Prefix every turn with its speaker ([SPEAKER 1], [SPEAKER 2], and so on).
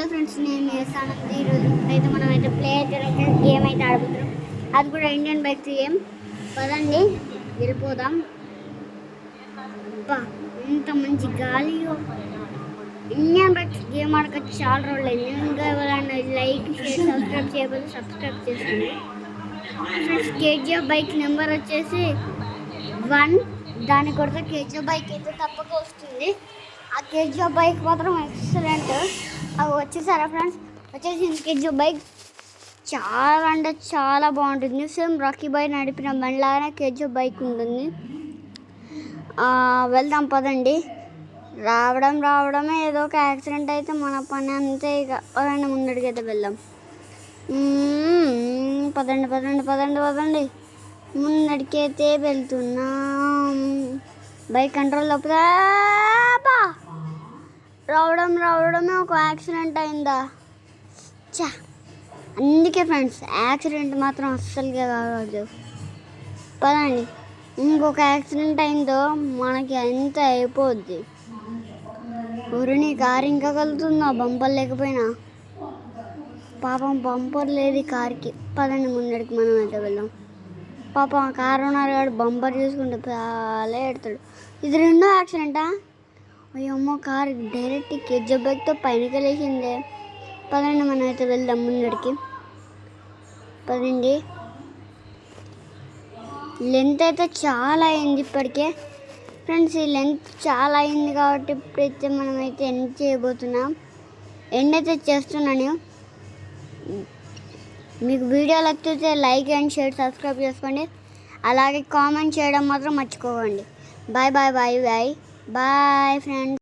[SPEAKER 1] Hello friends, నేను చేస్తాను ఈరోజు అయితే మనం అయితే గేమ్ అయితే ఆడుకుంటాం. అది కూడా ఇండియన్ బైక్ గేమ్. పదండి వెళ్ళిపోదాం. అబ్బా ఎంత మంచి గాలి! ఇండియన్ బైక్ గేమ్ ఆడక చాలా రోజులు. ఇంకా ఎవరైనా లైక్ షేర్ సబ్స్క్రైబ్ చేయకపోతే సబ్స్క్రైబ్ చేసుకోండి ఫ్రెండ్స్. కేజీఎఫ్ బైక్ నెంబర్ వచ్చేసి 1. దాన్ని కొడితే కేజీఎఫ్ బైక్ అయితే తప్పక వస్తుంది. ఆ కేజీఎఫ్ బైక్ మాత్రం ఎక్సలెంట్. అవి వచ్చేసారా ఫ్రెండ్స్? వచ్చేసి కేజీఎఫ్ బైక్ చాలా అంటే చాలా బాగుంటుంది. సేమ్ రాకీ బాయ్ నడిపిన బండిలాగానే కేజీఎఫ్ బైక్ ఉంటుంది. వెళ్దాం పదండి. రావడమే ఏదో ఒక యాక్సిడెంట్ అయితే మన పని అంతే. ఇక పదండి ముందడికి అయితే వెళ్దాం. పదండి ముందడికైతే వెళ్తున్నాం. బైక్ కంట్రోల్ తప్పుదా. రావడమే ఒక యాక్సిడెంట్ అయిందా? అందుకే ఫ్రెండ్స్, యాక్సిడెంట్ మాత్రం అస్సలుగా కావద్దు. పదండి, ఇంకొక యాక్సిడెంట్ అయిందో మనకి ఎంత అయిపోద్ది. ఊరిని కారు ఇంకా కలుగుతుందా బంపర్ లేకపోయినా? పాపం బంపర్ లేదు ఈ కార్కి. పదండి ముందడికి మనం అయితే వెళ్దాం. పాపం ఆ కారు ఉన్నారు కాదు, బంపర్ చూసుకుంటే చాలా ఎడతాడు. ఇది రెండో యాక్సిడెంటా? అయ్యమ్మో, కారు డైరెక్ట్ కేజీఎఫ్ బైక్తో పైనకి వెళ్ళేసిందే. పదండి మనం అయితే వెళ్దాం ముందడికి. పదండి. లెంత్ అయితే చాలా అయింది ఇప్పటికే ఫ్రెండ్స్. ఈ లెంత్ చాలా అయింది కాబట్టి ఇప్పుడైతే మనమైతే ఎండ్ చేయబోతున్నాం. ఎండ్ అయితే చేస్తున్నాను. మీకు వీడియో నచ్చితే లైక్ అండ్ షేర్ సబ్స్క్రైబ్ చేసుకోండి. అలాగే కామెంట్ చేయడం మాత్రం మర్చిపోకండి. Bye friends.